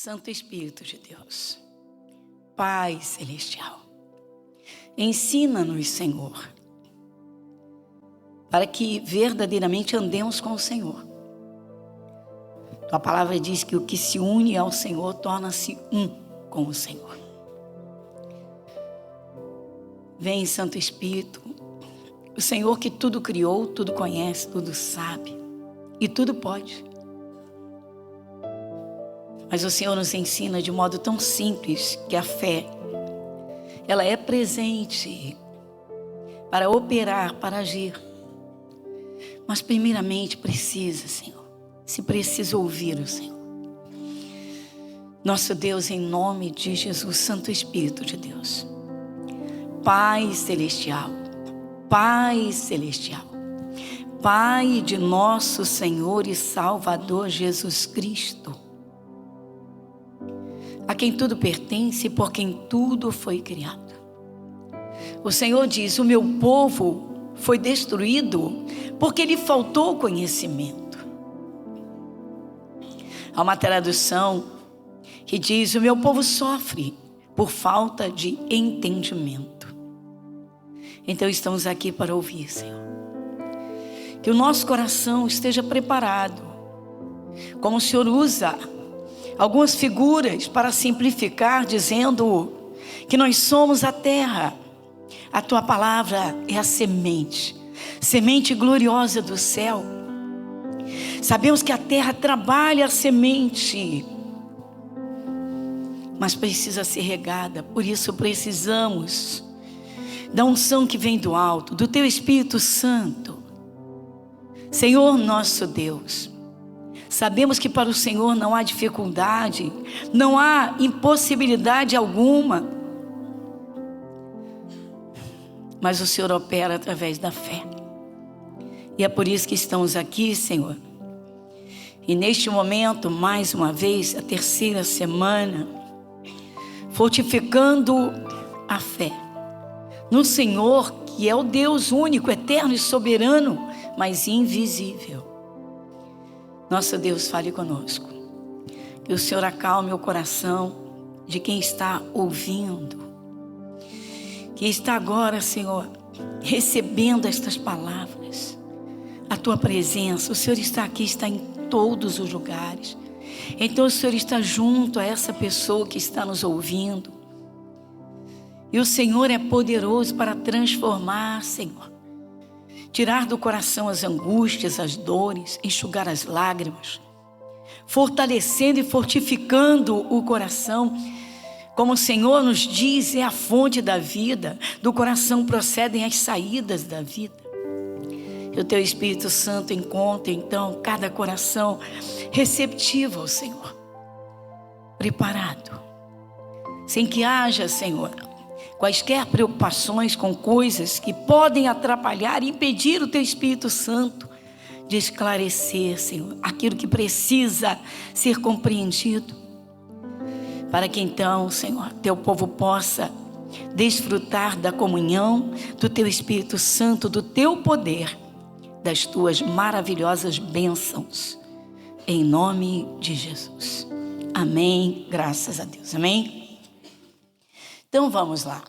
Santo Espírito de Deus, Pai Celestial, ensina-nos, Senhor, para que verdadeiramente andemos com o Senhor. Tua palavra diz que o que se une ao Senhor torna-se um com o Senhor. Vem, Santo Espírito, o Senhor que tudo criou, tudo conhece, tudo sabe e tudo pode. Mas o Senhor nos ensina de modo tão simples que a fé, ela é presente para operar, para agir. Mas primeiramente precisa, Senhor, se precisa ouvir o Senhor. Nosso Deus, em nome de Jesus, Santo Espírito de Deus, Pai Celestial, Pai Celestial, Pai de nosso Senhor e Salvador Jesus Cristo, a quem tudo pertence e por quem tudo foi criado. O Senhor diz: o meu povo foi destruído porque lhe faltou conhecimento. Há uma tradução que diz: o meu povo sofre por falta de entendimento. Então estamos aqui para ouvir, Senhor. Que o nosso coração esteja preparado, como o Senhor usa algumas figuras para simplificar, dizendo que nós somos a terra. A tua palavra é a semente, semente gloriosa do céu. Sabemos que a terra trabalha a semente, mas precisa ser regada. Por isso precisamos da unção que vem do alto, do teu Espírito Santo. Senhor nosso Deus, sabemos que para o Senhor não há dificuldade, não há impossibilidade alguma, mas o Senhor opera através da fé. E é por isso que estamos aqui, Senhor. E neste momento, mais uma vez, a terceira semana, fortificando a fé no Senhor, que é o Deus único, eterno e soberano, mas invisível. Nosso Deus, fale conosco. Que o Senhor acalme o coração de quem está ouvindo. Quem está agora, Senhor, recebendo estas palavras. A tua presença, o Senhor está aqui, está em todos os lugares. Então o Senhor está junto a essa pessoa que está nos ouvindo. E o Senhor é poderoso para transformar, Senhor. Tirar do coração as angústias, as dores, enxugar as lágrimas. Fortalecendo e fortificando o coração. Como o Senhor nos diz, é a fonte da vida. Do coração procedem as saídas da vida. E o teu Espírito Santo encontra então cada coração receptivo ao Senhor. Preparado. Sem que haja, Senhor, quaisquer preocupações com coisas que podem atrapalhar e impedir o teu Espírito Santo de esclarecer, Senhor, aquilo que precisa ser compreendido. Para que então, Senhor, teu povo possa desfrutar da comunhão do teu Espírito Santo, do teu poder, das tuas maravilhosas bênçãos. Em nome de Jesus. Amém. Graças a Deus. Amém. Então vamos lá.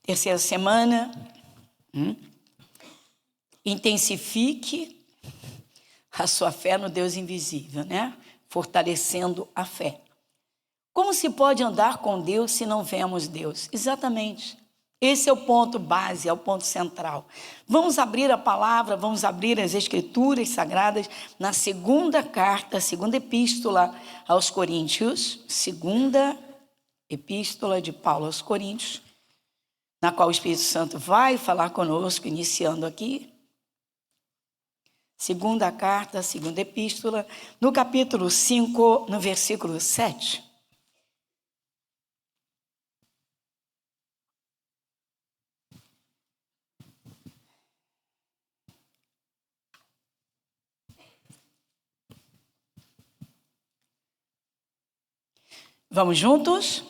Terceira semana. Intensifique a sua fé no Deus invisível, né? Fortalecendo a fé. Como se pode andar com Deus se não vemos Deus? Exatamente. Esse é o ponto base, é o ponto central. Vamos abrir a palavra, vamos abrir as Escrituras Sagradas na segunda carta, segunda epístola aos Coríntios, segunda epístola de Paulo aos Coríntios, na qual o Espírito Santo vai falar conosco, iniciando aqui. Segunda carta, segunda epístola, no capítulo 5, no versículo 7. Vamos juntos?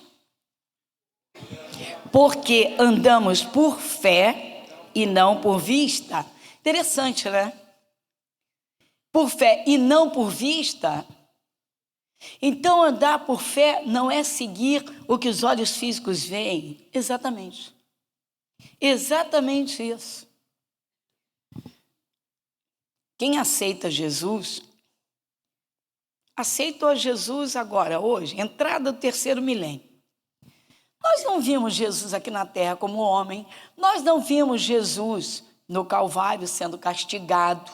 Porque andamos por fé e não por vista. Interessante, né? Por fé e não por vista Então, andar por fé não é seguir o que os olhos físicos veem. Exatamente. Exatamente isso. Quem aceita Jesus, aceitou Jesus agora, hoje, entrada do 3º milênio. Nós não vimos Jesus aqui na terra como homem, nós não vimos Jesus no Calvário sendo castigado,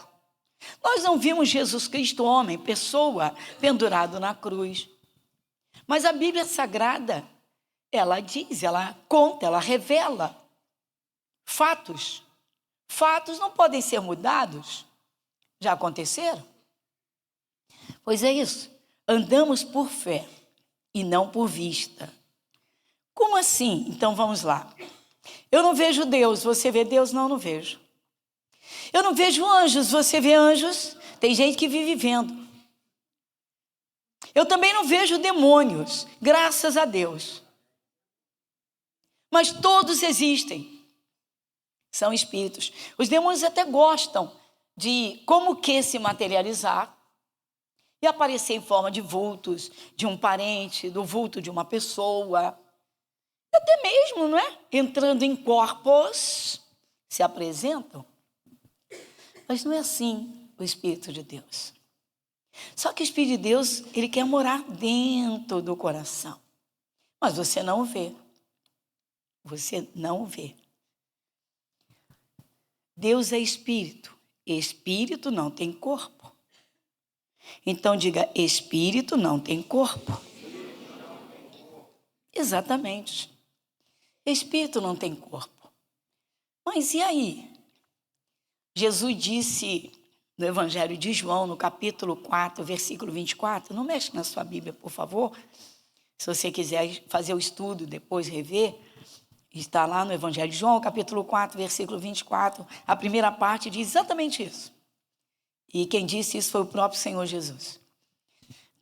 nós não vimos Jesus Cristo homem, pessoa, pendurado na cruz. Mas a Bíblia Sagrada, ela diz, ela conta, ela revela fatos. Fatos não podem ser mudados. Já aconteceram? Pois é isso. Andamos por fé e não por vista. Como assim? Então vamos lá. Eu não vejo Deus, você vê Deus? Não, não vejo. Eu não vejo anjos, você vê anjos? Tem gente que vive vendo. Eu também não vejo demônios, graças a Deus. Mas todos existem. São espíritos. Os demônios até gostam de como que se materializar e aparecer em forma de vultos, de um parente, do vulto de uma pessoa. Até mesmo, não é? Entrando em corpos, se apresentam. Mas não é assim o Espírito de Deus. Só que o Espírito de Deus, ele quer morar dentro do coração. Mas você não vê. Você não vê. Deus é Espírito. Espírito não tem corpo. Então diga, Espírito não tem corpo. Exatamente. Espírito não tem corpo. Mas e aí? Jesus disse no Evangelho de João, no capítulo 4, versículo 24, não mexe na sua Bíblia, por favor. Se você quiser fazer o estudo, depois rever, está lá no Evangelho de João, capítulo 4, versículo 24. A primeira parte diz exatamente isso. E quem disse isso foi o próprio Senhor Jesus.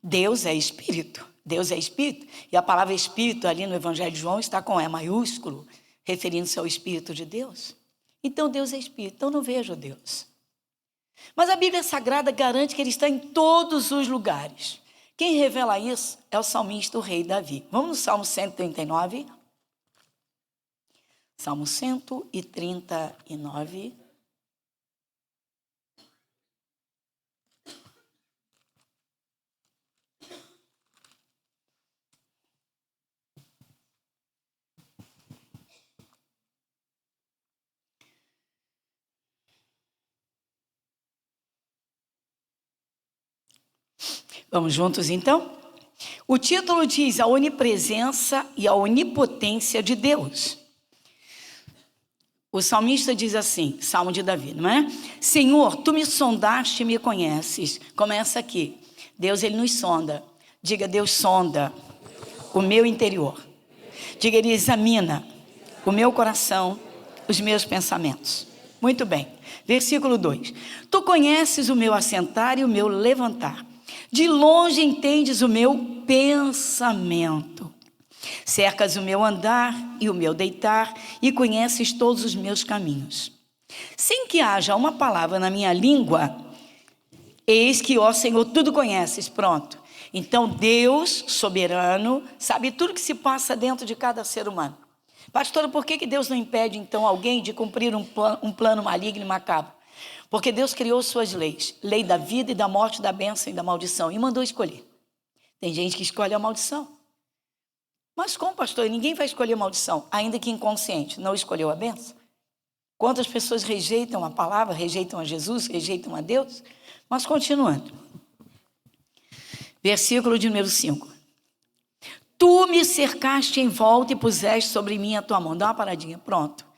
Deus é Espírito. Deus é Espírito. E a palavra Espírito ali no Evangelho de João está com E maiúsculo, referindo-se ao Espírito de Deus. Então Deus é Espírito. Então não vejo Deus. Mas a Bíblia Sagrada garante que Ele está em todos os lugares. Quem revela isso é o salmista, o rei Davi. Vamos no Salmo 139. Salmo 139. Vamos juntos então? O título diz a onipresença e a onipotência de Deus. O salmista diz assim, Salmo de Davi, não é? Senhor, tu me sondaste e me conheces. Começa aqui. Deus, ele nos sonda. Diga, Deus sonda o meu interior. Diga, ele examina o meu coração, os meus pensamentos. Muito bem. Versículo 2. Tu conheces o meu assentar e o meu levantar. De longe entendes o meu pensamento. Cercas o meu andar e o meu deitar e conheces todos os meus caminhos. Sem que haja uma palavra na minha língua, eis que, ó Senhor, tudo conheces. Pronto. Então Deus, soberano, sabe tudo que se passa dentro de cada ser humano. Pastora, por que Deus não impede então alguém de cumprir um plano maligno e macabro? Porque Deus criou suas leis, lei da vida e da morte, da bênção e da maldição, e mandou escolher. Tem gente que escolhe a maldição. Mas como, pastor, ninguém vai escolher maldição, ainda que inconsciente, não escolheu a bênção? Quantas pessoas rejeitam a palavra, rejeitam a Jesus, rejeitam a Deus? Mas continuando. Versículo de número 5. Tu me cercaste em volta e puseste sobre mim a tua mão. Dá uma paradinha, pronto.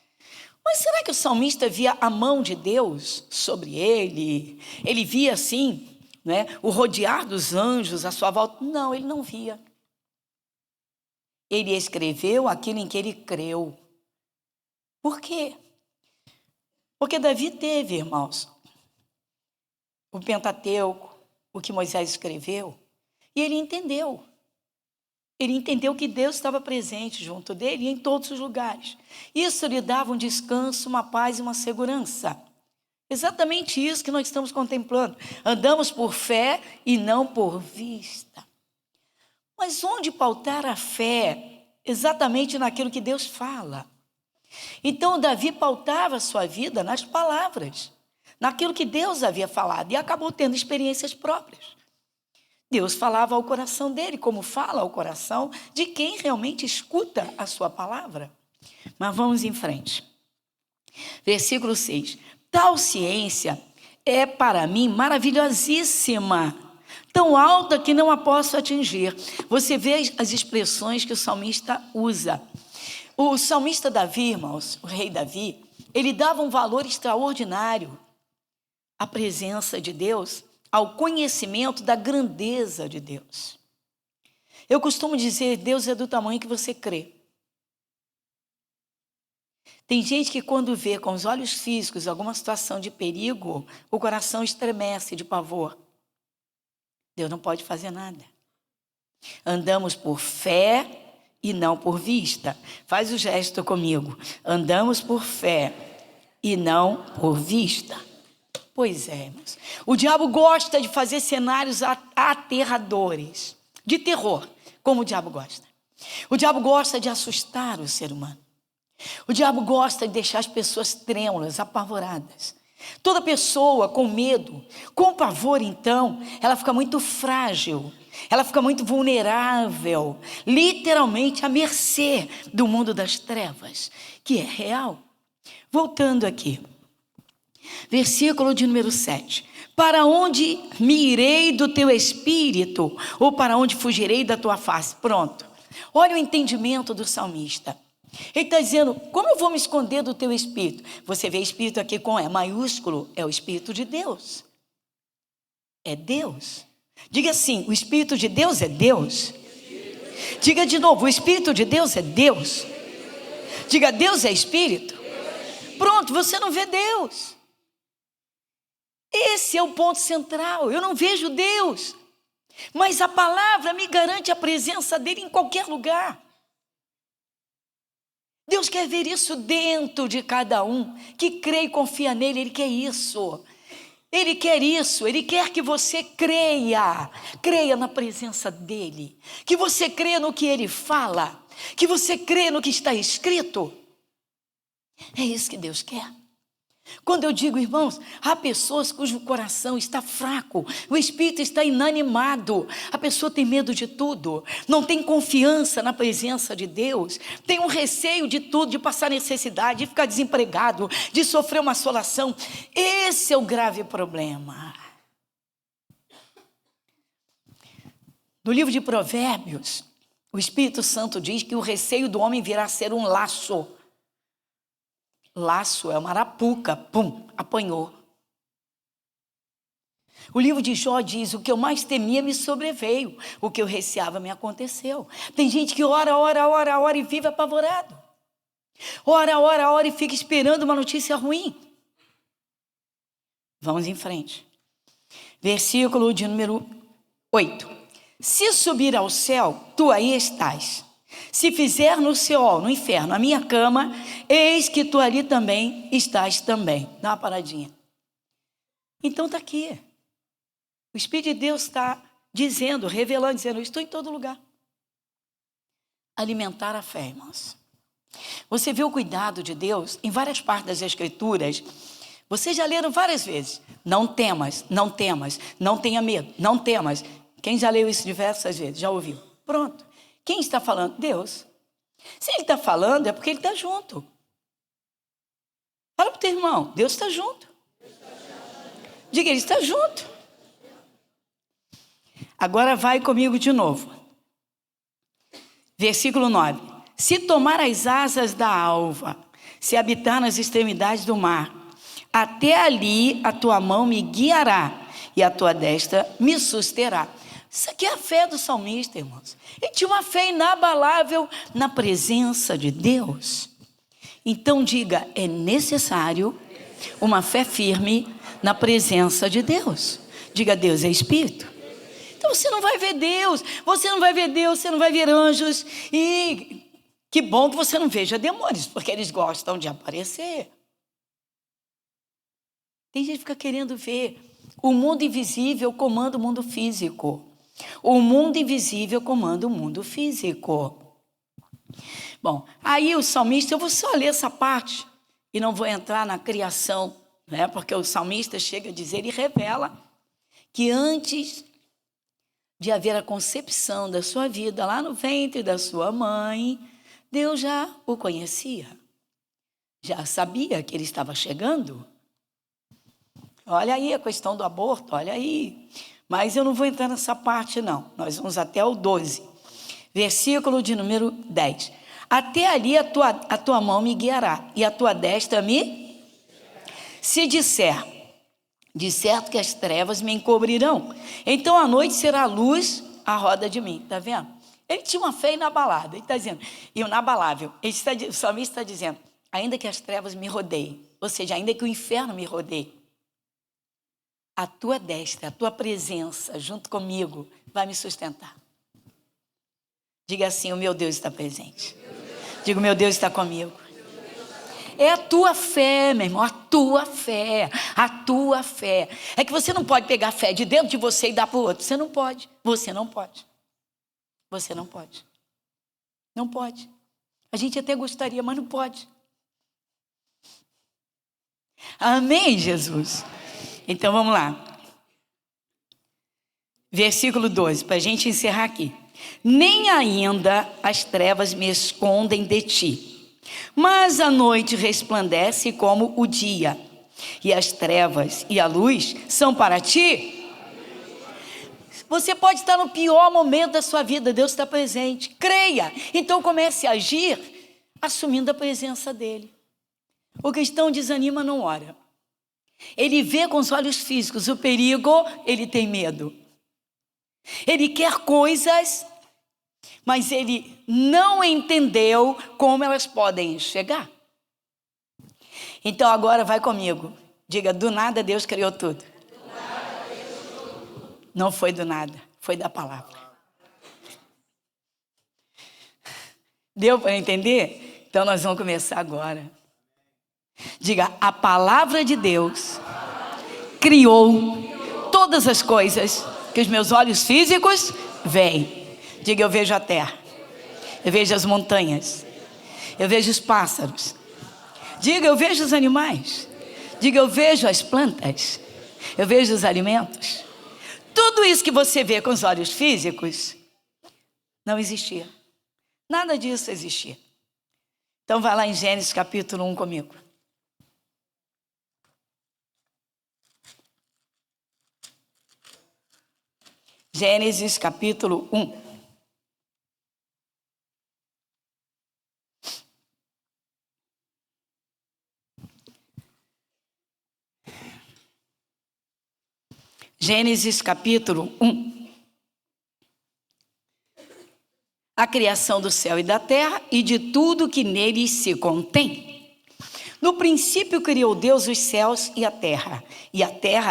Mas será que o salmista via a mão de Deus sobre ele? Ele via assim, né, o rodear dos anjos à sua volta? Não, ele não via. Ele escreveu aquilo em que ele creu. Por quê? Porque Davi teve, irmãos, o Pentateuco, o que Moisés escreveu, e ele entendeu. Ele entendeu que Deus estava presente junto dele em todos os lugares. Isso lhe dava um descanso, uma paz e uma segurança. Exatamente isso que nós estamos contemplando. Andamos por fé e não por vista. Mas onde pautar a fé? Exatamente naquilo que Deus fala. Então Davi pautava a sua vida nas palavras, naquilo que Deus havia falado, e acabou tendo experiências próprias. Deus falava ao coração dele, como fala ao coração de quem realmente escuta a sua palavra. Mas vamos em frente. Versículo 6. Tal ciência é para mim maravilhosíssima, tão alta que não a posso atingir. Você vê as expressões que o salmista usa. O salmista Davi, irmãos, o rei Davi, ele dava um valor extraordinário à presença de Deus, ao conhecimento da grandeza de Deus. Eu costumo dizer, Deus é do tamanho que você crê. Tem gente que quando vê com os olhos físicos alguma situação de perigo, o coração estremece de pavor. Deus não pode fazer nada. Andamos por fé e não por vista. Faz o gesto comigo. Andamos por fé e não por vista. Pois é, irmãos. O diabo gosta de fazer cenários aterradores, de terror, como o diabo gosta. O diabo gosta de assustar o ser humano. O diabo gosta de deixar as pessoas trêmulas, apavoradas. Toda pessoa com medo, com pavor, então, ela fica muito frágil, ela fica muito vulnerável, literalmente à mercê do mundo das trevas, que é real. Voltando aqui, versículo de número 7. Para onde me irei do teu espírito, ou para onde fugirei da tua face? Pronto. Olha o entendimento do salmista. Ele está dizendo, como eu vou me esconder do teu espírito? Você vê espírito aqui com E maiúsculo, é o Espírito de Deus. É Deus. Diga assim, o Espírito de Deus é Deus. Diga de novo, o Espírito de Deus é Deus. Diga, Deus é Espírito. Pronto, você não vê Deus. Esse é o ponto central, eu não vejo Deus. Mas a palavra me garante a presença dele em qualquer lugar. Deus quer ver isso dentro de cada um que crê e confia nele. Ele quer isso. Ele quer isso. Ele quer que você creia na presença dele, que você creia no que ele fala, que você creia no que está escrito. É isso que Deus quer. Quando eu digo, irmãos, há pessoas cujo coração está fraco, o espírito está inanimado, a pessoa tem medo de tudo, não tem confiança na presença de Deus, tem um receio de tudo, de passar necessidade, de ficar desempregado, de sofrer uma assolação. Esse é o grave problema. No livro de Provérbios, o Espírito Santo diz que o receio do homem virá a ser um laço. Laço é uma arapuca, pum, apanhou. O livro de Jó diz, o que eu mais temia me sobreveio, o que eu receava me aconteceu. Tem gente que ora e vive apavorado. Ora e fica esperando uma notícia ruim. Vamos em frente. Versículo de número 8. Se subir ao céu, tu aí estás. Se fizer no Seol, no inferno, a minha cama, eis que tu ali também estás também. Dá uma paradinha. Então está aqui. O Espírito de Deus está dizendo, revelando, dizendo, eu estou em todo lugar. Alimentar a fé, irmãos. Você vê o cuidado de Deus em várias partes das Escrituras. Vocês já leram várias vezes. Não temas, não temas, não tenha medo, não temas. Quem já leu isso diversas vezes? Já ouviu? Pronto. Quem está falando? Deus. Se ele está falando, é porque ele está junto. Fala para o teu irmão, Deus está junto. Diga, ele está junto. Agora vai comigo de novo. Versículo 9. Se tomar as asas da alva, se habitar nas extremidades do mar, até ali a tua mão me guiará e a tua destra me susterá. Isso aqui é a fé do salmista, irmãos. Ele tinha uma fé inabalável na presença de Deus. Então diga, é necessário uma fé firme na presença de Deus. Diga, Deus é Espírito. Então você não vai ver Deus, você não vai ver anjos. E que bom que você não veja demônios, porque eles gostam de aparecer. Tem gente que fica querendo ver. O mundo invisível comanda o mundo físico. O mundo invisível comanda o mundo físico. Bom, aí o salmista, eu vou só ler essa parte e não vou entrar na criação, né? Porque o salmista chega a dizer e revela que antes de haver a concepção da sua vida lá no ventre da sua mãe, Deus já o conhecia. Já sabia que ele estava chegando. Olha aí a questão do aborto, olha aí. Mas eu não vou entrar nessa parte, não. Nós vamos até o 12, versículo de número 10. Até ali a tua mão me guiará, e a tua destra me... Se disser, de certo que as trevas me encobrirão, então a noite será a luz à roda de mim. Está vendo? Ele tinha uma fé inabalada. Ele está dizendo, e inabalável. O salmista está dizendo, ainda que as trevas me rodeiem, ou seja, ainda que o inferno me rodeie, a tua destra, a tua presença junto comigo vai me sustentar. Diga assim, o meu Deus está presente. Diga, o meu Deus está comigo. É a tua fé, meu irmão, a tua fé, a tua fé. É que você não pode pegar a fé de dentro de você e dar para o outro. Você não pode, você não pode. Você não pode. Não pode. A gente até gostaria, mas não pode. Amém, Jesus? Então vamos lá. Versículo 12, para a gente encerrar aqui. Nem ainda as trevas me escondem de ti, mas a noite resplandece como o dia, e as trevas e a luz são para ti. Você pode estar no pior momento da sua vida, Deus está presente, creia. Então comece a agir assumindo a presença dele. O cristão desanima, não ora. Ele vê com os olhos físicos o perigo, ele tem medo. Ele quer coisas, mas ele não entendeu como elas podem chegar. Então agora vai comigo. Diga, do nada Deus criou tudo. Não foi do nada, foi da palavra. Deu para entender? Então nós vamos começar agora. Diga, a palavra de Deus criou todas as coisas que os meus olhos físicos veem. Diga, eu vejo a terra, eu vejo as montanhas, eu vejo os pássaros. Diga, eu vejo os animais. Diga, eu vejo as plantas, eu vejo os alimentos. Tudo isso que você vê com os olhos físicos não existia. Nada disso existia. Então vai lá em Gênesis capítulo 1 comigo. Gênesis capítulo 1. Gênesis capítulo 1. A criação do céu e da terra e de tudo que neles se contém. No princípio criou Deus os céus e a terra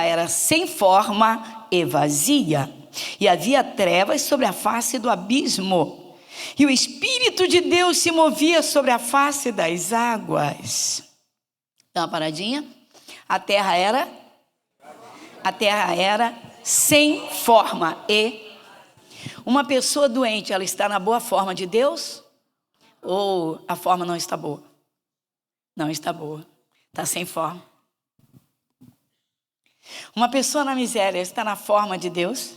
era sem forma e vazia, e havia trevas sobre a face do abismo, e o Espírito de Deus se movia sobre a face das águas. Dá uma paradinha. A terra era sem forma e... Uma pessoa doente, ela está na boa forma de Deus? Ou a forma não está boa? Não está boa, está sem forma. Uma pessoa na miséria está na forma de Deus?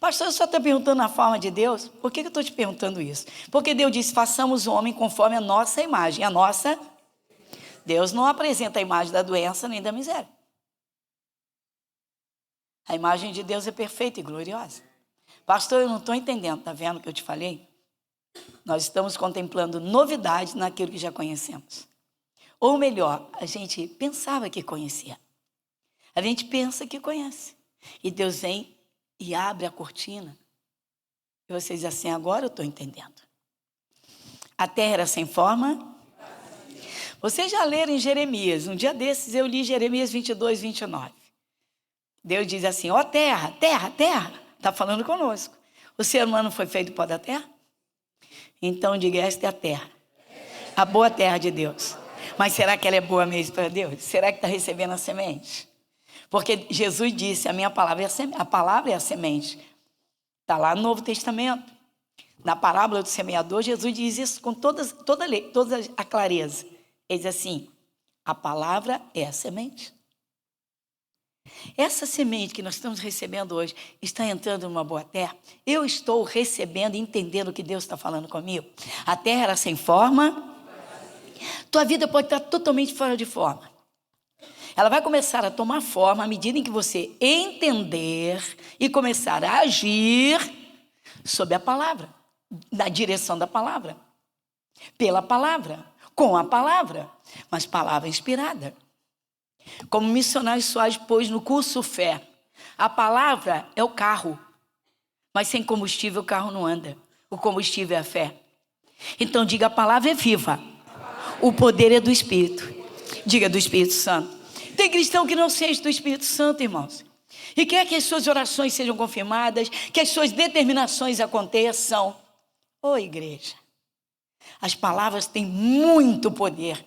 Pastor, eu só estou perguntando na forma de Deus. Por que eu estou te perguntando isso? Porque Deus disse, façamos o homem conforme a nossa imagem. A nossa... Deus não apresenta a imagem da doença nem da miséria. A imagem de Deus é perfeita e gloriosa. Pastor, eu não estou entendendo, está vendo o que eu te falei? Nós estamos contemplando novidades naquilo que já conhecemos. Ou melhor, a gente pensava que conhecia. A gente pensa que conhece. E Deus vem e abre a cortina. E vocês dizem assim, agora eu estou entendendo. A terra era sem forma. Vocês já leram em Jeremias. Um dia desses eu li Jeremias 22, 29. Deus diz assim, ó terra, terra, terra. Está falando conosco. O ser humano foi feito do pó da terra? Então diga, esta é a terra. A boa terra de Deus. Mas será que ela é boa mesmo para Deus? Será que está recebendo a semente? Porque Jesus disse, a minha palavra é a semente. A palavra é a semente. Está lá no Novo Testamento. Na parábola do semeador, Jesus diz isso com toda a clareza. Ele diz assim: a palavra é a semente. Essa semente que nós estamos recebendo hoje está entrando numa boa terra. Eu estou recebendo e entendendo o que Deus está falando comigo. A terra era sem forma. Tua vida pode estar totalmente fora de forma. Ela vai começar a tomar forma à medida em que você entender e começar a agir sob a palavra, na direção da palavra, pela palavra, com a palavra, mas palavra inspirada. Como missionário Soares pôs no curso Fé, a palavra é o carro, mas sem combustível o carro não anda. O combustível é a fé. Então diga: a palavra é viva, o poder é do Espírito. Diga: do Espírito Santo. Tem cristão que não sente do Espírito Santo, irmãos, e quer que as suas orações sejam confirmadas, que as suas determinações aconteçam. Ô igreja, as palavras têm muito poder.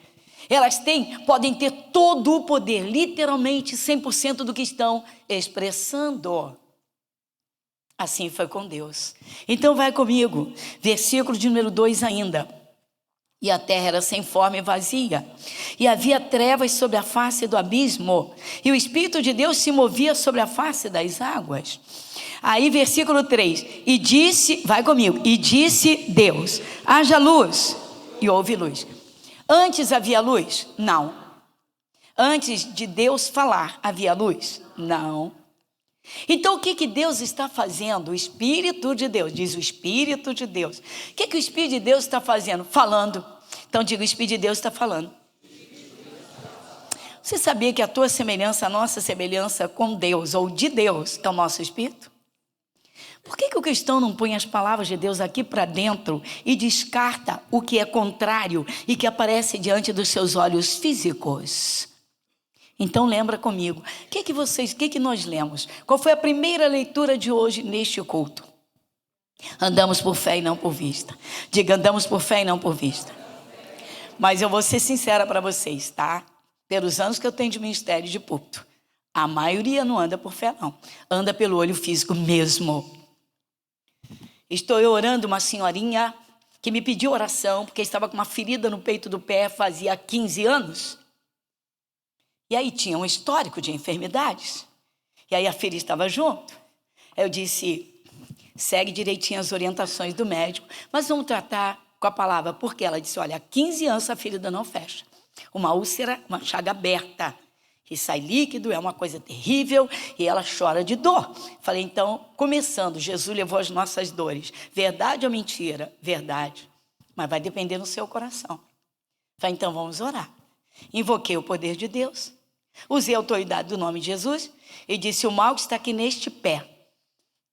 Elas podem ter todo o poder, literalmente 100% do que estão expressando. Assim foi com Deus. Então vai comigo, versículo de número 2 ainda. E a terra era sem forma e vazia, e havia trevas sobre a face do abismo, e o Espírito de Deus se movia sobre a face das águas. Aí versículo 3, e disse, vai comigo, e disse Deus: haja luz, e houve luz. Antes havia luz? Não. Antes de Deus falar, havia luz? Não. Então o que Deus está fazendo? O Espírito de Deus, diz o Espírito de Deus. O que o Espírito de Deus está fazendo? Falando. Então diga: o Espírito de Deus está falando. Você sabia que a tua semelhança, a nossa semelhança com Deus, ou de Deus, é o nosso Espírito? Por que o cristão não põe as palavras de Deus aqui para dentro e descarta o que é contrário e que aparece diante dos seus olhos físicos? Então lembra comigo, o que nós lemos? Qual foi a primeira leitura de hoje neste culto? Andamos por fé e não por vista. Diga: andamos por fé e não por vista. Mas eu vou ser sincera para vocês, tá? Pelos anos que eu tenho de ministério de púlpito, a maioria não anda por fé, não. Anda pelo olho físico mesmo. Estou orando uma senhorinha que me pediu oração porque estava com uma ferida no peito do pé fazia 15 anos. E aí tinha um histórico de enfermidades. E aí a filha estava junto. Aí eu disse: segue direitinho as orientações do médico, mas vamos tratar com a palavra. Porque ela disse: olha, há 15 anos a ferida não fecha. Uma úlcera, uma chaga aberta. E sai líquido, é uma coisa terrível, e ela chora de dor. Falei: então, começando, Jesus levou as nossas dores. Verdade ou mentira? Verdade. Mas vai depender do seu coração. Falei: então vamos orar. Invoquei o poder de Deus. Usei a autoridade do nome de Jesus e disse: o mal que está aqui neste pé,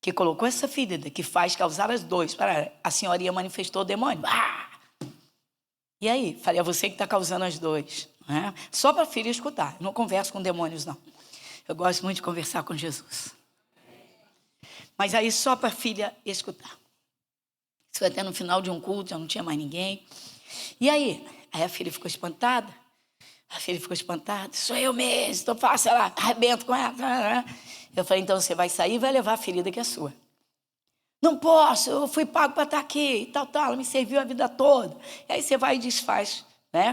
que colocou essa ferida, que faz causar as dores, a senhorinha manifestou o demônio. E aí? Falei: é você que está causando as dores. Só para a filha escutar. Eu não converso com demônios, não. Eu gosto muito de conversar com Jesus. Mas aí só para a filha escutar. Isso foi até no final de um culto, já não tinha mais ninguém. E aí? Aí a filha ficou espantada. Sou eu mesmo, então faço, ela arrebento com ela. Eu falei: então você vai sair e vai levar a ferida que é sua. Não posso, eu fui pago para estar aqui, tal, ela me serviu a vida toda. E aí você vai e desfaz,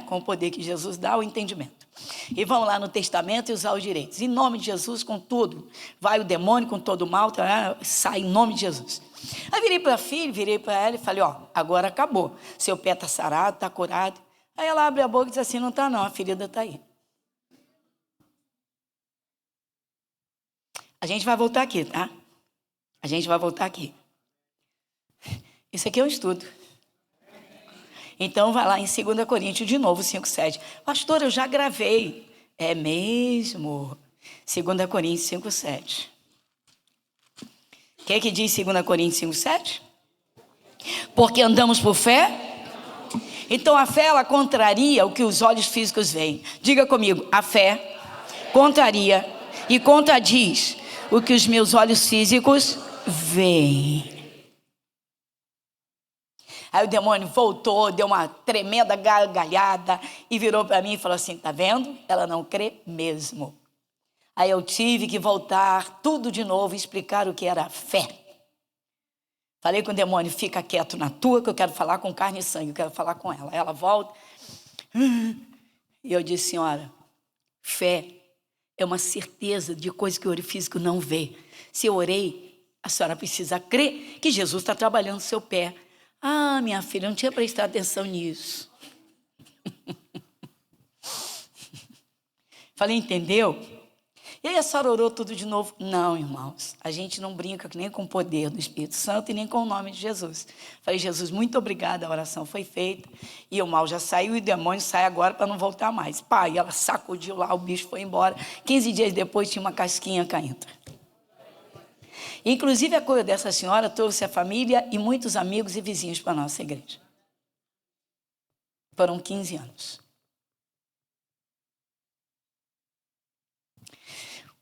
com o poder que Jesus dá, o entendimento. E vão lá no testamento e usar os direitos. Em nome de Jesus, com tudo. Vai o demônio com todo o mal, sai em nome de Jesus. Aí virei para a filha, virei para ela e falei: agora acabou. Seu pé está sarado, está curado. Aí ela abre a boca e diz assim: não está não, a ferida está aí. A gente vai voltar aqui, tá? A gente vai voltar aqui. Isso aqui é um estudo. Então vai lá em 2 Coríntios de novo, 5:7. Pastor, eu já gravei. É mesmo. 2 Coríntios 5:7. O que diz 2 Coríntios 5:7? Porque andamos por fé. Então a fé, ela contraria o que os olhos físicos veem. Diga comigo: a fé contraria e contradiz o que os meus olhos físicos veem. Aí o demônio voltou, deu uma tremenda gargalhada e virou para mim e falou assim: tá vendo? Ela não crê mesmo. Aí eu tive que voltar tudo de novo e explicar o que era fé. Falei com o demônio, fica quieto na tua, que eu quero falar com carne e sangue, eu quero falar com ela. Ela volta. E eu disse, senhora, fé é uma certeza de coisa que o olho físico não vê. Se eu orei, a senhora precisa crer que Jesus está trabalhando no seu pé. Ah, minha filha, eu não tinha prestado atenção nisso. Falei, entendeu? E aí a senhora orou tudo de novo? Não, irmãos, a gente não brinca nem com o poder do Espírito Santo e nem com o nome de Jesus. Falei, Jesus, muito obrigada, a oração foi feita, e o mal já saiu e o demônio sai agora para não voltar mais. Pai, ela sacudiu lá, o bicho foi embora. 15 dias depois tinha uma casquinha caindo. Inclusive a cura dessa senhora trouxe a família e muitos amigos e vizinhos para a nossa igreja. Foram 15 anos.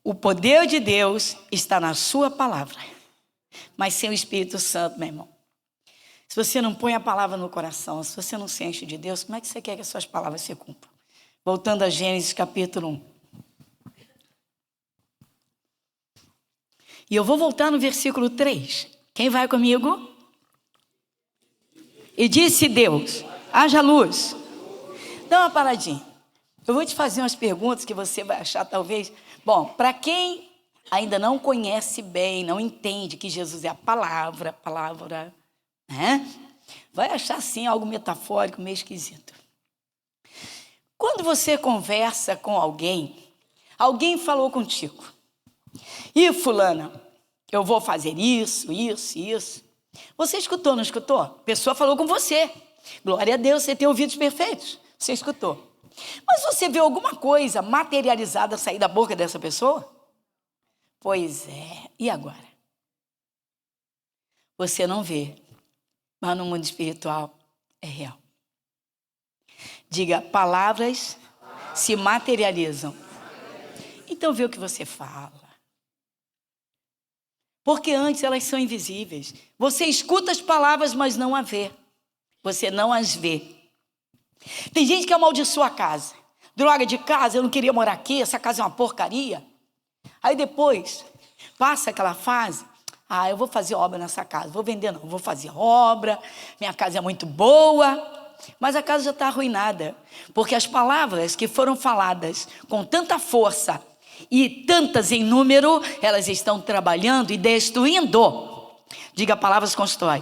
O poder de Deus está na sua palavra, mas sem o Espírito Santo, meu irmão. Se você não põe a palavra no coração, se você não se enche de Deus, como é que você quer que as suas palavras se cumpram? Voltando a Gênesis capítulo 1. E eu vou voltar no versículo 3. Quem vai comigo? E disse Deus, haja luz. Dá uma paradinha. Eu vou te fazer umas perguntas que você vai achar talvez... Bom, para quem ainda não conhece bem, não entende que Jesus é a palavra, né? Vai achar assim algo metafórico, meio esquisito. Quando você conversa com alguém falou contigo. E fulana, eu vou fazer isso. Você escutou, não escutou? A pessoa falou com você. Glória a Deus, você tem ouvidos perfeitos. Você escutou. Mas você vê alguma coisa materializada sair da boca dessa pessoa? Pois é. E agora? Você não vê, mas no mundo espiritual é real. Diga, palavras se materializam. Então vê o que você fala. Porque antes elas são invisíveis. Você escuta as palavras, mas não a vê. Você não as vê. Tem gente que amaldiçoa a casa. Droga de casa, eu não queria morar aqui, essa casa é uma porcaria. Aí depois, passa aquela fase, eu vou fazer obra nessa casa, vou vender não, vou fazer obra, minha casa é muito boa, mas a casa já está arruinada, porque as palavras que foram faladas com tanta força e tantas em número, elas estão trabalhando e destruindo. Diga, palavras constrói.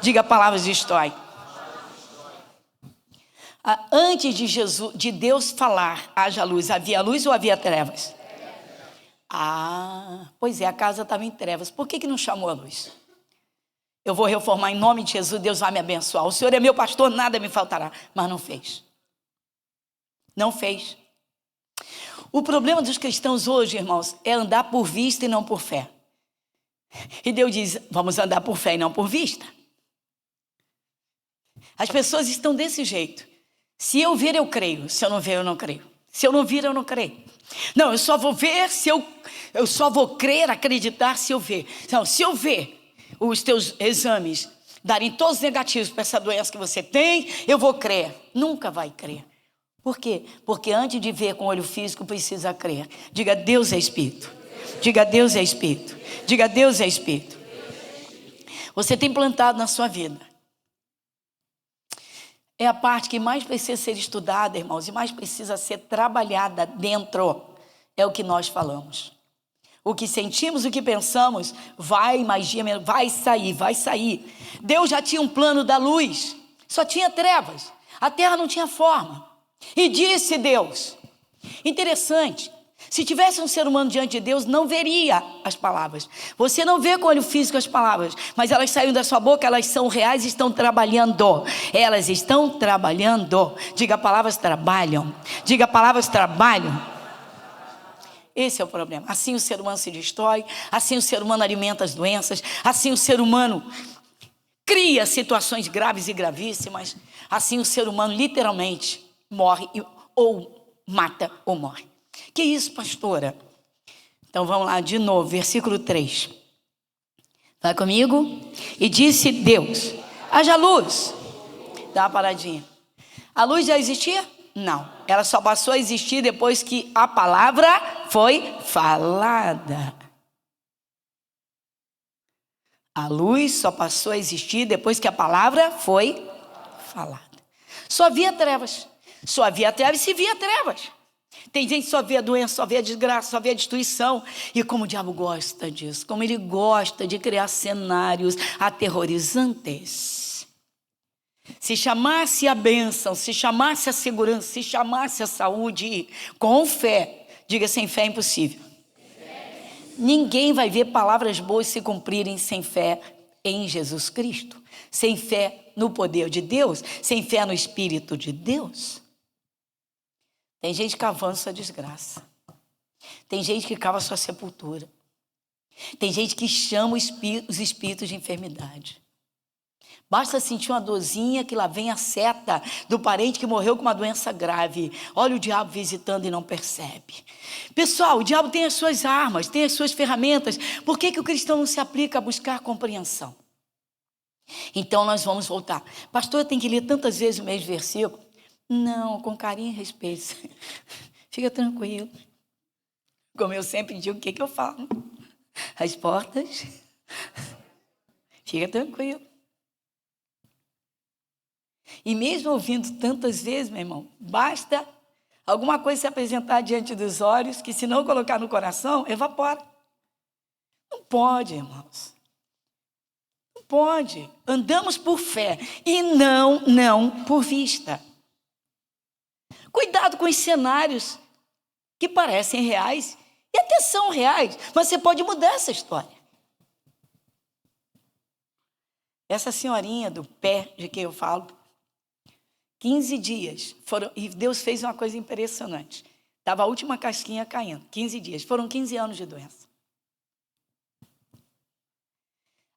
Diga, palavras destrói. Antes de Deus falar, haja luz, havia luz ou havia trevas? Pois é, a casa estava em trevas. Por que não chamou a luz? Eu vou reformar em nome de Jesus, Deus vai me abençoar. O Senhor é meu pastor, nada me faltará. Mas não fez. Não fez. O problema dos cristãos hoje, irmãos, é andar por vista e não por fé. E Deus diz, vamos andar por fé e não por vista. As pessoas estão desse jeito. Se eu ver, eu creio. Se eu não ver, eu não creio. Se eu não vir, eu não creio. Não, eu só vou ver se eu só vou crer, acreditar se eu ver. Não, se eu ver os teus exames darem todos negativos para essa doença que você tem, eu vou crer. Nunca vai crer. Por quê? Porque antes de ver com o olho físico, precisa crer. Diga, Deus é Espírito. Diga, Deus é Espírito. Diga, Deus é Espírito. Você tem plantado na sua vida. É a parte que mais precisa ser estudada, irmãos, e mais precisa ser trabalhada dentro. É o que nós falamos. O que sentimos, o que pensamos, vai sair. Deus já tinha um plano da luz, só tinha trevas. A terra não tinha forma. E disse Deus. Interessante. Se tivesse um ser humano diante de Deus, não veria as palavras. Você não vê com o olho físico as palavras, mas elas saem da sua boca, elas são reais e estão trabalhando. Elas estão trabalhando. Diga, palavras trabalham. Diga, palavras trabalham. Esse é o problema. Assim o ser humano se destrói, assim o ser humano alimenta as doenças, assim o ser humano cria situações graves e gravíssimas, assim o ser humano literalmente morre ou mata ou morre. Que isso, pastora? Então vamos lá de novo, versículo 3. Vai comigo? E disse Deus, haja luz. Dá uma paradinha. A luz já existia? Não. Ela só passou a existir depois que a palavra foi falada. A luz só passou a existir depois que a palavra foi falada. Só havia trevas. Só havia trevas e se via trevas. Tem gente que só vê a doença, só vê a desgraça, só vê a destruição. E como o diabo gosta disso, como ele gosta de criar cenários aterrorizantes. Se chamasse a bênção, se chamasse a segurança, se chamasse a saúde, com fé, diga, sem fé é impossível. Ninguém vai ver palavras boas se cumprirem sem fé em Jesus Cristo, sem fé no poder de Deus, sem fé no Espírito de Deus. Tem gente cavando sua desgraça. Tem gente que cava sua sepultura. Tem gente que chama os espíritos de enfermidade. Basta sentir uma dorzinha que lá vem a seta do parente que morreu com uma doença grave. Olha o diabo visitando e não percebe. Pessoal, o diabo tem as suas armas, tem as suas ferramentas. Por que o cristão não se aplica a buscar compreensão? Então nós vamos voltar. Pastor, eu tenho que ler tantas vezes o mesmo versículo. Não, com carinho e respeito. Fica tranquilo. Como eu sempre digo, o que eu falo? As portas. Fica tranquilo. E mesmo ouvindo tantas vezes, meu irmão, basta alguma coisa se apresentar diante dos olhos, que se não colocar no coração, evapora. Não pode, irmãos. Não pode. Andamos por fé e não por vista. Cuidado com os cenários que parecem reais e até são reais, mas você pode mudar essa história. Essa senhorinha do pé de quem eu falo, 15 dias foram, e Deus fez uma coisa impressionante. Estava a última casquinha caindo, 15 dias, foram 15 anos de doença.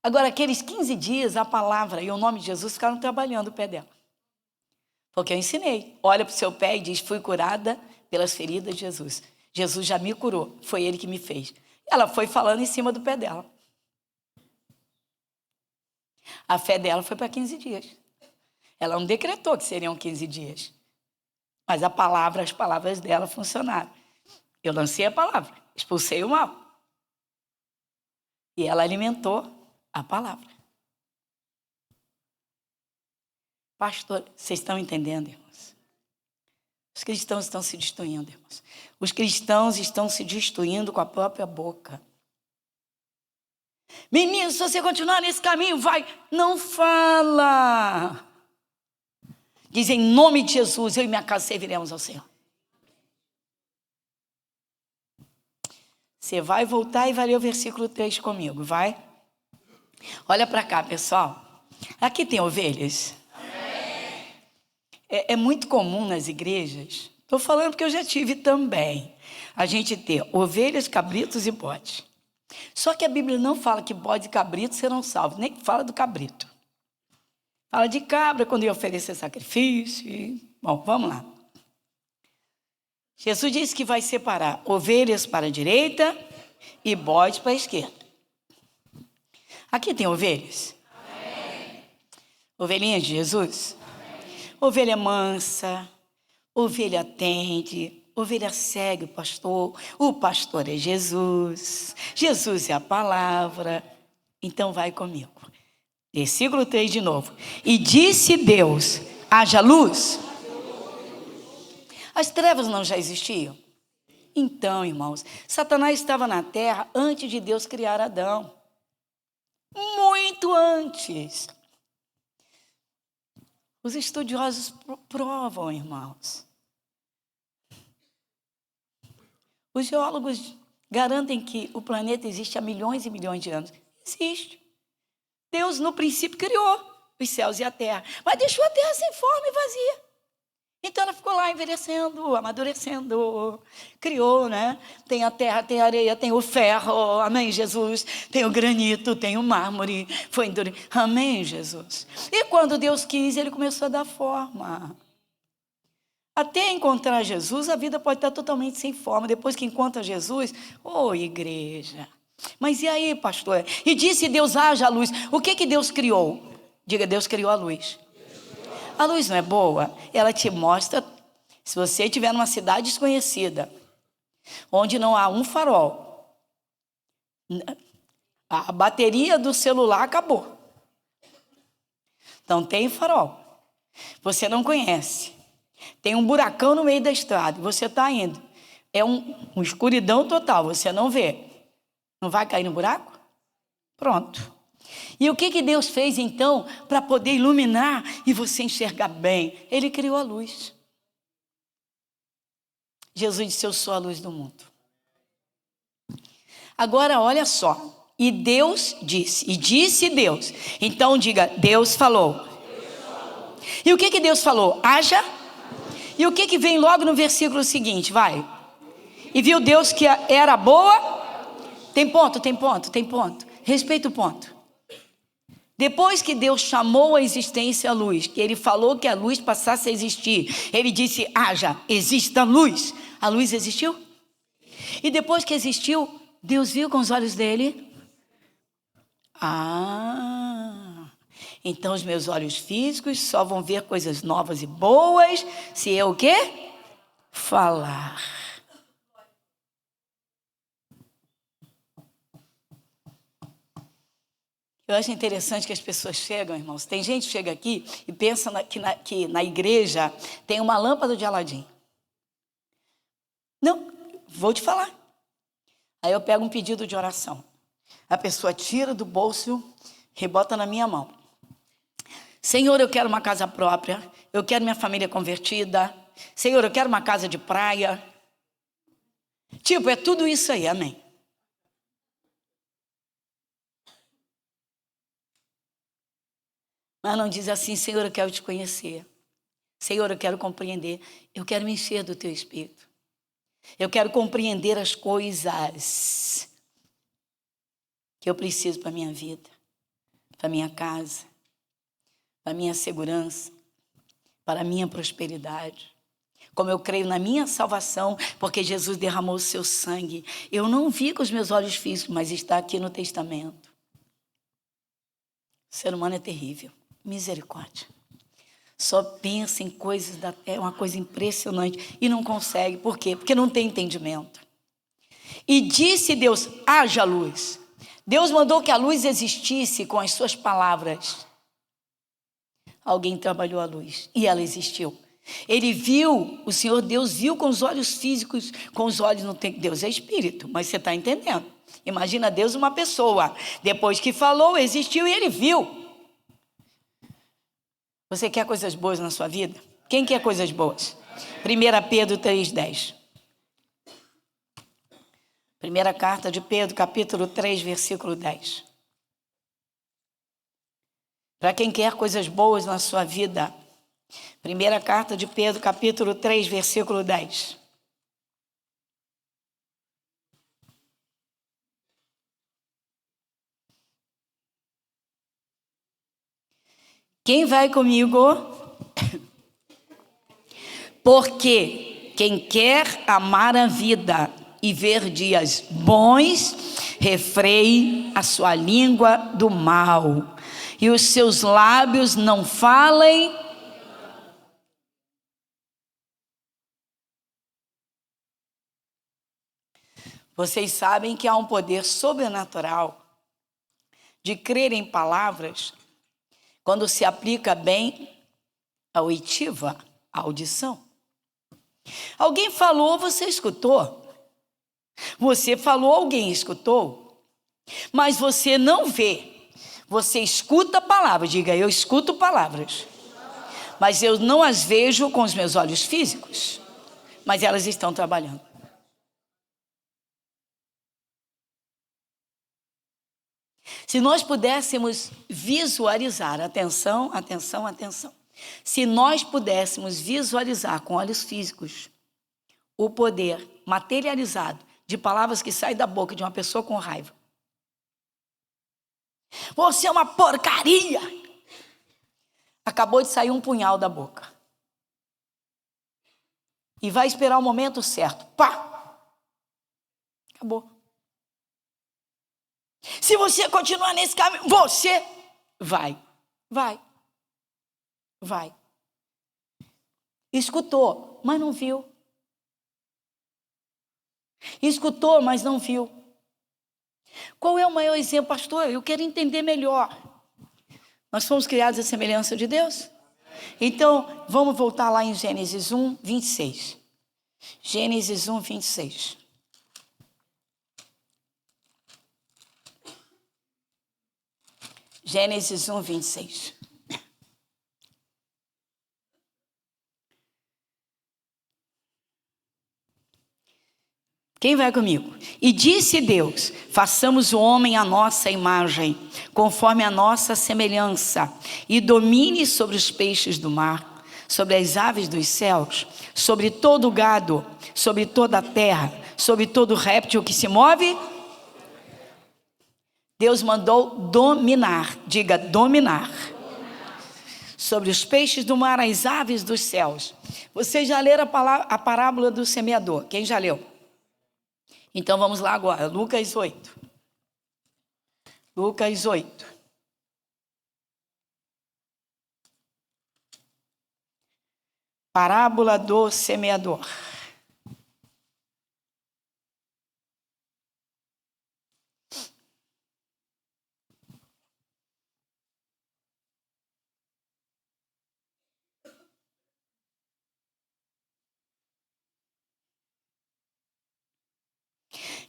Agora, aqueles 15 dias, a palavra e o nome de Jesus ficaram trabalhando o pé dela. Porque eu ensinei, olha para o seu pé e diz, fui curada pelas feridas de Jesus. Jesus já me curou, foi Ele que me fez. Ela foi falando em cima do pé dela. A fé dela foi para 15 dias. Ela não decretou que seriam 15 dias. Mas as palavras dela funcionaram. Eu lancei a palavra, expulsei o mal. E ela alimentou a palavra. Pastor, vocês estão entendendo, irmãos? Os cristãos estão se destruindo, irmãos. Os cristãos estão se destruindo com a própria boca. Menino, se você continuar nesse caminho, vai. Não fala. Diz em nome de Jesus, eu e minha casa serviremos ao Senhor. Você vai voltar e vai ler o versículo 3 comigo, vai? Olha para cá, pessoal. Aqui tem ovelhas. É muito comum nas igrejas, estou falando porque eu já tive também, a gente ter ovelhas, cabritos e bodes. Só que a Bíblia não fala que bode e cabrito serão salvos, nem fala do cabrito. Fala de cabra quando ia oferecer sacrifício. Bom, vamos lá. Jesus disse que vai separar ovelhas para a direita e bodes para a esquerda. Aqui tem ovelhas? Amém. Ovelhinhas de Jesus? Ovelha mansa, ovelha atende, ovelha segue o pastor é Jesus, Jesus é a palavra. Então vai comigo. Versículo 3 de novo. E disse Deus, haja luz. As trevas não já existiam? Então, irmãos, Satanás estava na terra antes de Deus criar Adão. Muito antes. Os estudiosos provam, irmãos. Os geólogos garantem que o planeta existe há milhões e milhões de anos. Existe. Deus, no princípio, criou os céus e a terra, mas deixou a terra sem forma e vazia. Então ela ficou lá envelhecendo, amadurecendo, criou, né? Tem a terra, tem a areia, tem o ferro, amém, Jesus. Tem o granito, tem o mármore, foi endurecido, amém, Jesus. E quando Deus quis, Ele começou a dar forma. Até encontrar Jesus, a vida pode estar totalmente sem forma. Depois que encontra Jesus, igreja. Mas e aí, pastor? E disse Deus, haja luz. O que Deus criou? Diga, Deus criou a luz. A luz não é boa? Ela te mostra, se você estiver numa cidade desconhecida, onde não há um farol, A bateria do celular acabou. Então tem farol. Você não conhece. Tem um buracão no meio da estrada. Você está indo. É uma escuridão total. Você não vê. Não vai cair no buraco? Pronto. E o que Deus fez então para poder iluminar e você enxergar bem? Ele criou a luz. Jesus disse: eu sou a luz do mundo. Agora olha só. E Deus disse. E disse Deus. Então diga: Deus falou. E o que Deus falou? Haja. E o que vem logo no versículo seguinte? Vai. E viu Deus que era boa. Tem ponto, tem ponto, tem ponto. Respeita o ponto. Depois que Deus chamou a existência a luz, que Ele falou que a luz passasse a existir, Ele disse: haja, exista luz. A luz existiu? E depois que existiu, Deus viu com os olhos dele. Então os meus olhos físicos só vão ver coisas novas e boas se eu o quê? Falar. Eu acho interessante que as pessoas chegam, irmãos. Tem gente que chega aqui e pensa que na igreja tem uma lâmpada de Aladim. Não, vou te falar. Aí eu pego um pedido de oração. A pessoa tira do bolso, rebota na minha mão. Senhor, eu quero uma casa própria. Eu quero minha família convertida. Senhor, eu quero uma casa de praia. Tipo, é tudo isso aí, amém. Mas não diz assim: Senhor, eu quero te conhecer. Senhor, eu quero compreender. Eu quero me encher do teu Espírito. Eu quero compreender as coisas que eu preciso para a minha vida, para a minha casa, para a minha segurança, para a minha prosperidade. Como eu creio na minha salvação, porque Jesus derramou o seu sangue. Eu não vi com os meus olhos físicos, mas está aqui no testamento. O ser humano é terrível. Misericórdia. Só pensa em coisas da terra, uma coisa impressionante, e não consegue. Por quê? Porque não tem entendimento. E disse Deus: haja luz. Deus mandou que a luz existisse com as suas palavras. Alguém trabalhou a luz e ela existiu. Ele viu, o Senhor Deus viu com os olhos físicos, com os olhos não tem. Deus é espírito, mas você está entendendo? Imagina Deus uma pessoa. Depois que falou, existiu e ele viu. Você quer coisas boas na sua vida? Quem quer coisas boas? 1 Pedro 3,10. Primeira carta de Pedro, capítulo 3, versículo 10. Para quem quer coisas boas na sua vida, primeira carta de Pedro, capítulo 3, versículo 10. Quem vai comigo? Porque quem quer amar a vida e ver dias bons, refreie a sua língua do mal, e os seus lábios não falem. Vocês sabem que há um poder sobrenatural de crer em palavras quando se aplica bem a oitiva, a audição. Alguém falou, você escutou. Você falou, alguém escutou. Mas você não vê. Você escuta palavras. Diga: eu escuto palavras. Mas eu não as vejo com os meus olhos físicos. Mas elas estão trabalhando. Se nós pudéssemos visualizar, atenção, atenção, atenção. Se nós pudéssemos visualizar com olhos físicos o poder materializado de palavras que saem da boca de uma pessoa com raiva. Você é uma porcaria! Acabou de sair um punhal da boca. E vai esperar o momento certo. Pá! Acabou. Se você continuar nesse caminho, você vai. Escutou, mas não viu. Escutou, mas não viu. Qual é o maior exemplo, pastor? Eu quero entender melhor. Nós fomos criados à semelhança de Deus? Então, vamos voltar lá em Gênesis 1, 26. Gênesis 1, 26. Gênesis 1, 26. Quem vai comigo? E disse Deus: façamos o homem à nossa imagem, conforme a nossa semelhança, e domine sobre os peixes do mar, sobre as aves dos céus, sobre todo o gado, sobre toda a terra, sobre todo réptil que se move. Deus mandou dominar, diga dominar, sobre os peixes do mar, as aves dos céus. Vocês já leram a parábola do semeador? Quem já leu? Então vamos lá agora, Lucas 8. Lucas 8. Parábola do semeador.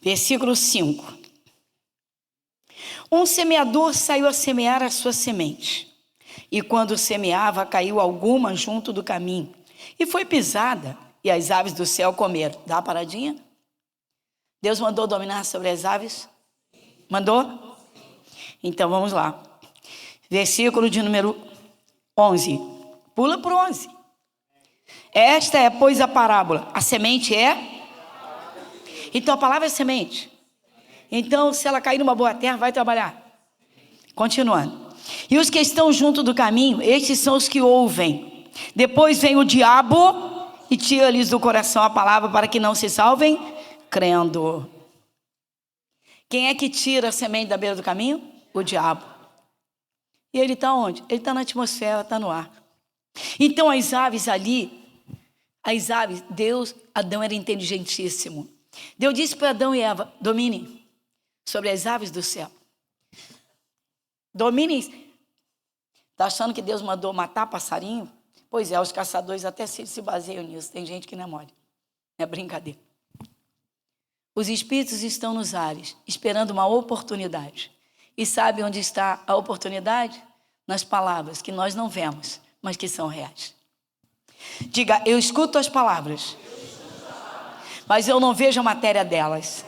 Versículo 5. Um semeador saiu a semear a sua semente, e quando semeava, caiu alguma junto do caminho, e foi pisada, e as aves do céu comeram. Dá uma paradinha? Deus mandou dominar sobre as aves? Mandou? Então vamos lá. Versículo de número 11. Pula para o 11. Esta é, pois, a parábola. A semente é? Então a palavra é semente. Então, se ela cair numa boa terra, vai trabalhar. Continuando. E os que estão junto do caminho, estes são os que ouvem. Depois vem o diabo e tira-lhes do coração a palavra para que não se salvem, crendo. Quem é que tira a semente da beira do caminho? O diabo. E ele está onde? Ele está na atmosfera, está no ar. Então as aves ali, Deus, Adão era inteligentíssimo. Deus disse para Adão e Eva: domine sobre as aves do céu. Domine. Está achando que Deus mandou matar passarinho? Pois é, os caçadores até se baseiam nisso. Tem gente que não é mole. É brincadeira. Os espíritos estão nos ares, esperando uma oportunidade. E sabe onde está a oportunidade? Nas palavras que nós não vemos, mas que são reais. Diga: eu escuto as palavras, mas eu não vejo a matéria delas.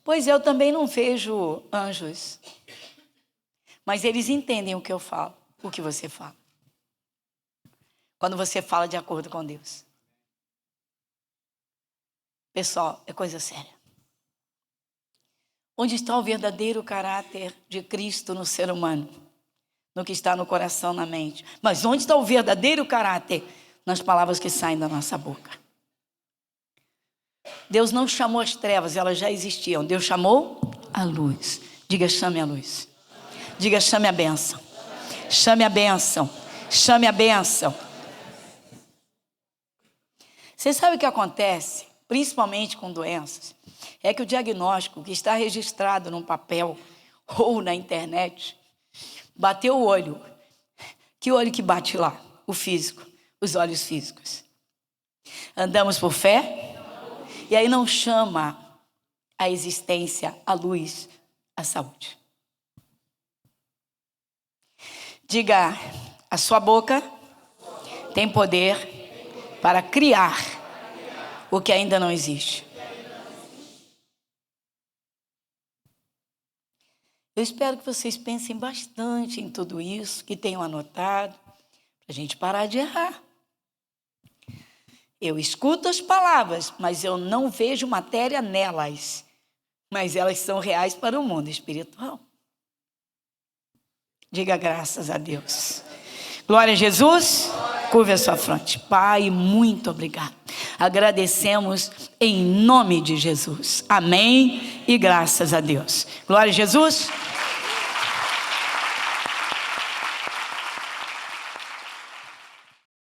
Pois eu também não vejo anjos, mas eles entendem o que eu falo, o que você fala. Quando você fala de acordo com Deus. Pessoal, é coisa séria. Onde está o verdadeiro caráter de Cristo no ser humano? No que está no coração, na mente. Mas onde está o verdadeiro caráter? Nas palavras que saem da nossa boca. Deus não chamou as trevas, elas já existiam. Deus chamou a luz. Diga: chame a luz. Diga: chame a bênção. Chame a bênção. Chame a bênção. Você sabe o que acontece, principalmente com doenças? É que o diagnóstico que está registrado num papel ou na internet, bateu o olho. Que olho que bate lá? O físico, os olhos físicos. Andamos por fé. E aí não chama a existência, a luz, a saúde. Diga: a sua boca tem poder para criar o que ainda não existe. Eu espero que vocês pensem bastante em tudo isso, que tenham anotado, para a gente parar de errar. Eu escuto as palavras, mas eu não vejo matéria nelas. Mas elas são reais para o mundo espiritual. Diga graças a Deus. Glória a Jesus. Curva a sua fronte. Pai, muito obrigado. Agradecemos em nome de Jesus. Amém e graças a Deus. Glória a Jesus.